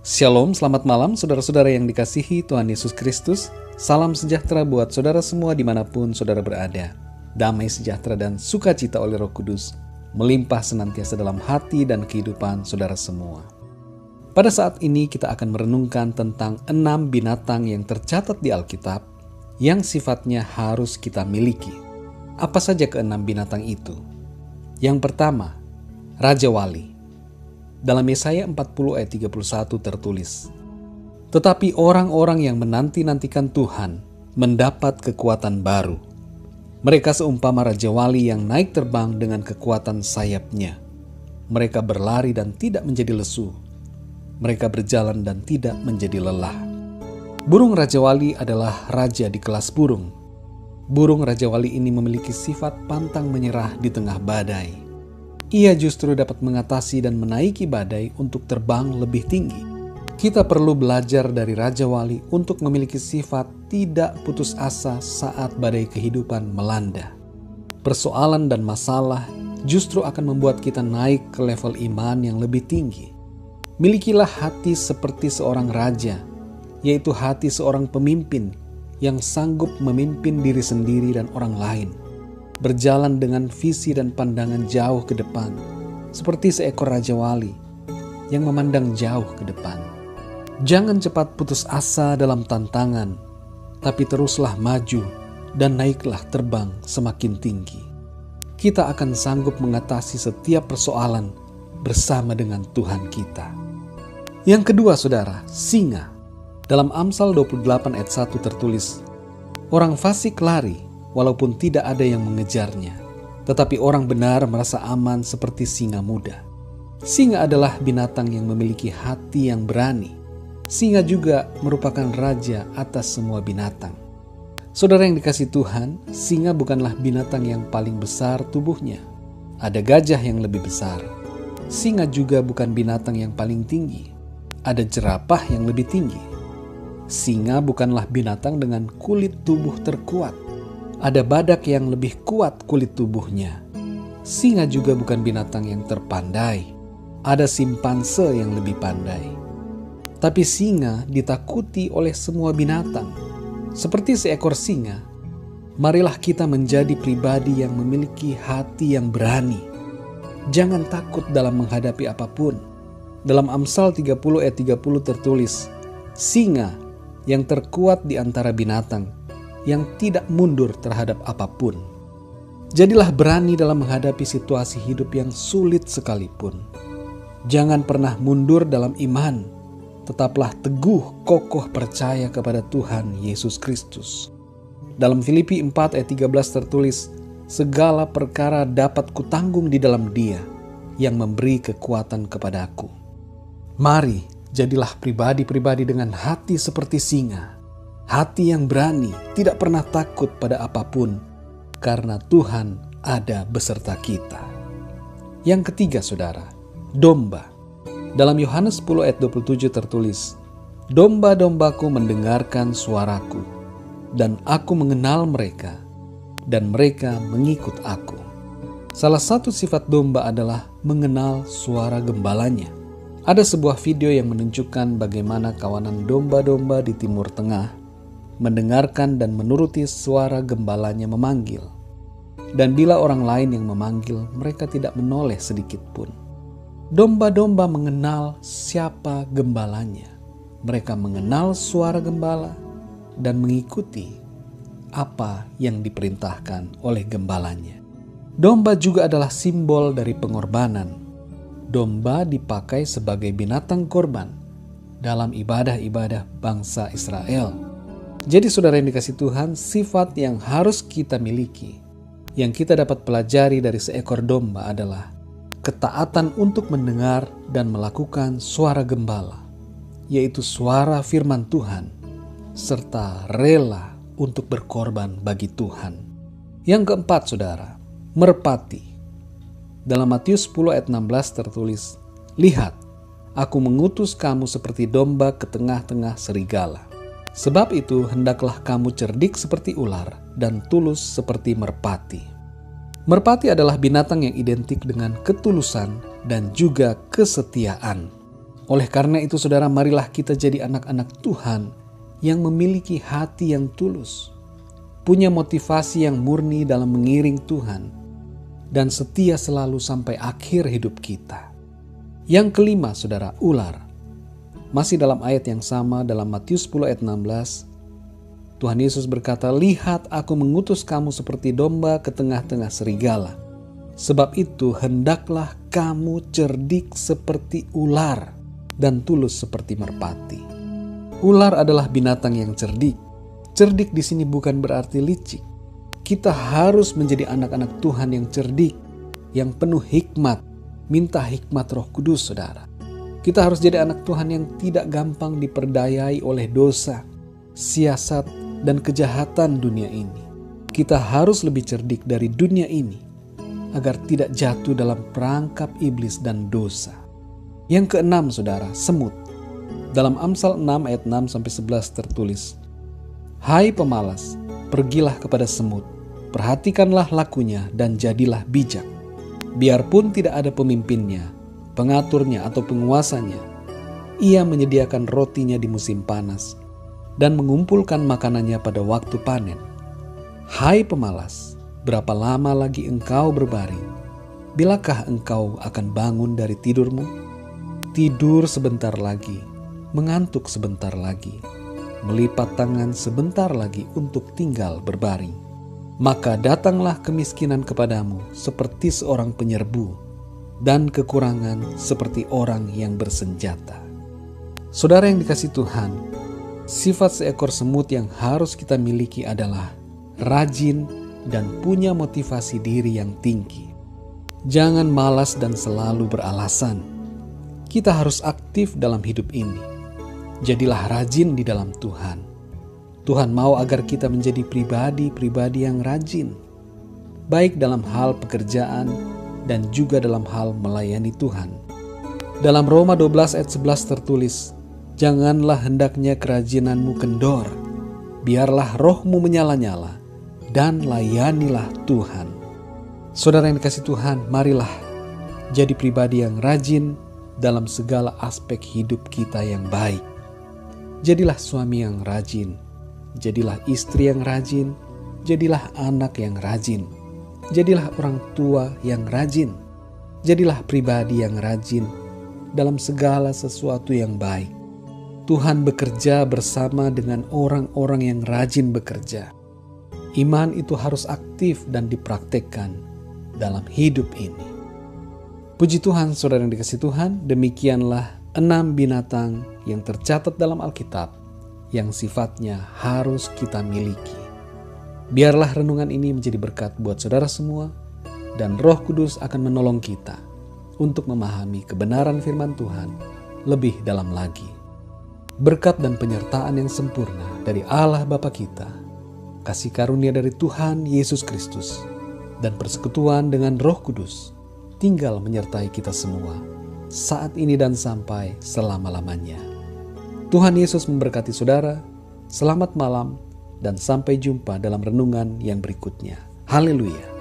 Shalom, selamat malam saudara-saudara yang dikasihi Tuhan Yesus Kristus. Salam sejahtera buat saudara semua dimanapun saudara berada. Damai sejahtera dan sukacita oleh Roh Kudus melimpah senantiasa dalam hati dan kehidupan saudara semua. Pada saat ini kita akan merenungkan tentang 6 binatang yang tercatat di Alkitab yang sifatnya harus kita miliki. Apa saja ke-6 binatang itu? Yang pertama, Raja Wali. Dalam Yesaya 40 ayat 31 tertulis, "Tetapi orang-orang yang menanti-nantikan Tuhan mendapat kekuatan baru. Mereka seumpama Raja Wali yang naik terbang dengan kekuatan sayapnya. Mereka berlari dan tidak menjadi lesu. Mereka berjalan dan tidak menjadi lelah." Burung Raja Wali adalah raja di kelas burung. Burung Raja Wali ini memiliki sifat pantang menyerah di tengah badai. Ia justru dapat mengatasi dan menaiki badai untuk terbang lebih tinggi. Kita perlu belajar dari Raja Wali untuk memiliki sifat tidak putus asa saat badai kehidupan melanda. Persoalan dan masalah justru akan membuat kita naik ke level iman yang lebih tinggi. Milikilah hati seperti seorang raja, yaitu hati seorang pemimpin yang sanggup memimpin diri sendiri dan orang lain. Berjalan dengan visi dan pandangan jauh ke depan, seperti seekor Raja Wali yang memandang jauh ke depan. Jangan cepat putus asa dalam tantangan, tapi teruslah maju dan naiklah terbang semakin tinggi. Kita akan sanggup mengatasi setiap persoalan bersama dengan Tuhan kita. Yang kedua saudara, singa. Dalam Amsal 28 ayat 1 tertulis, "Orang fasik lari walaupun tidak ada yang mengejarnya, tetapi orang benar merasa aman seperti singa muda." Singa adalah binatang yang memiliki hati yang berani. Singa juga merupakan raja atas semua binatang. Saudara yang dikasihi Tuhan, singa bukanlah binatang yang paling besar tubuhnya. Ada gajah yang lebih besar. Singa juga bukan binatang yang paling tinggi. Ada jerapah yang lebih tinggi. Singa bukanlah binatang dengan kulit tubuh terkuat. Ada badak yang lebih kuat kulit tubuhnya. Singa juga bukan binatang yang terpandai. Ada simpanse yang lebih pandai. Tapi singa ditakuti oleh semua binatang. Seperti seekor singa, marilah kita menjadi pribadi yang memiliki hati yang berani. Jangan takut dalam menghadapi apapun. Dalam Amsal 30 ayat 30 tertulis, "Singa yang terkuat di antara binatang, yang tidak mundur terhadap apapun." Jadilah berani dalam menghadapi situasi hidup yang sulit sekalipun. Jangan pernah mundur dalam iman. Tetaplah teguh kokoh percaya kepada Tuhan Yesus Kristus. Dalam Filipi 4 ayat 13 tertulis, "Segala perkara dapat kutanggung di dalam Dia yang memberi kekuatan kepadaku." Mari jadilah pribadi-pribadi dengan hati seperti singa. Hati yang berani, tidak pernah takut pada apapun, karena Tuhan ada beserta kita. Yang ketiga saudara, domba. Dalam Yohanes 10 ayat 27 tertulis, "Domba-dombaku mendengarkan suaraku, dan aku mengenal mereka, dan mereka mengikut aku." Salah satu sifat domba adalah mengenal suara gembalanya. Ada sebuah video yang menunjukkan bagaimana kawanan domba-domba di Timur Tengah mendengarkan dan menuruti suara gembalanya memanggil. Dan bila orang lain yang memanggil, mereka tidak menoleh sedikit pun. Domba-domba mengenal siapa gembalanya. Mereka mengenal suara gembala dan mengikuti apa yang diperintahkan oleh gembalanya. Domba juga adalah simbol dari pengorbanan. Domba dipakai sebagai binatang korban dalam ibadah-ibadah bangsa Israel. Jadi saudara yang dikasihi Tuhan, sifat yang harus kita miliki, yang kita dapat pelajari dari seekor domba adalah ketaatan untuk mendengar dan melakukan suara gembala, yaitu suara firman Tuhan, serta rela untuk berkorban bagi Tuhan. Yang keempat saudara, merpati. Dalam Matius 10 ayat 16 tertulis, "Lihat, aku mengutus kamu seperti domba ke tengah-tengah serigala. Sebab itu hendaklah kamu cerdik seperti ular dan tulus seperti merpati." Merpati adalah binatang yang identik dengan ketulusan dan juga kesetiaan. Oleh karena itu saudara, marilah kita jadi anak-anak Tuhan yang memiliki hati yang tulus, punya motivasi yang murni dalam mengiring Tuhan, dan setia selalu sampai akhir hidup kita. Yang kelima saudara, ular. Masih dalam ayat yang sama dalam Matius 10 ayat 16, Tuhan Yesus berkata, "Lihat, aku mengutus kamu seperti domba ke tengah-tengah serigala. Sebab itu hendaklah kamu cerdik seperti ular dan tulus seperti merpati." Ular adalah binatang yang cerdik. Cerdik di sini bukan berarti licik. Kita harus menjadi anak-anak Tuhan yang cerdik, yang penuh hikmat. Minta hikmat Roh Kudus, saudara. Kita harus jadi anak Tuhan yang tidak gampang diperdayai oleh dosa, siasat, dan kejahatan dunia ini. Kita harus lebih cerdik dari dunia ini agar tidak jatuh dalam perangkap iblis dan dosa. Yang keenam saudara, semut. Dalam Amsal 6 ayat 6-11 tertulis, "Hai pemalas, pergilah kepada semut, perhatikanlah lakunya dan jadilah bijak. Biarpun tidak ada pemimpinnya, pengaturnya atau penguasanya, ia menyediakan rotinya di musim panas dan mengumpulkan makanannya pada waktu panen. Hai pemalas, berapa lama lagi engkau berbaring? Bilakah engkau akan bangun dari tidurmu? Tidur sebentar lagi, mengantuk sebentar lagi, melipat tangan sebentar lagi untuk tinggal berbaring. Maka datanglah kemiskinan kepadamu seperti seorang penyerbu, dan kekurangan seperti orang yang bersenjata." Saudara yang dikasihi Tuhan, sifat seekor semut yang harus kita miliki adalah rajin dan punya motivasi diri yang tinggi. Jangan malas dan selalu beralasan. Kita harus aktif dalam hidup ini. Jadilah rajin di dalam Tuhan. Tuhan mau agar kita menjadi pribadi-pribadi yang rajin, baik dalam hal pekerjaan dan juga dalam hal melayani Tuhan. Dalam Roma 12 ayat 11 tertulis, "Janganlah hendaknya kerajinanmu kendor, biarlah rohmu menyala-nyala, dan layanilah Tuhan." Saudara yang dikasihi Tuhan, marilah jadi pribadi yang rajin dalam segala aspek hidup kita yang baik. Jadilah suami yang rajin, jadilah istri yang rajin, jadilah anak yang rajin, jadilah orang tua yang rajin, jadilah pribadi yang rajin dalam segala sesuatu yang baik. Tuhan bekerja bersama dengan orang-orang yang rajin bekerja. Iman itu harus aktif dan dipraktekkan dalam hidup ini. Puji Tuhan, saudara yang dikasihi Tuhan, demikianlah 6 binatang yang tercatat dalam Alkitab yang sifatnya harus kita miliki. Biarlah renungan ini menjadi berkat buat saudara semua, dan Roh Kudus akan menolong kita untuk memahami kebenaran firman Tuhan lebih dalam lagi. Berkat dan penyertaan yang sempurna dari Allah Bapa kita, kasih karunia dari Tuhan Yesus Kristus, dan persekutuan dengan Roh Kudus tinggal menyertai kita semua saat ini dan sampai selama-lamanya. Tuhan Yesus memberkati saudara. Selamat malam dan sampai jumpa dalam renungan yang berikutnya. Haleluya.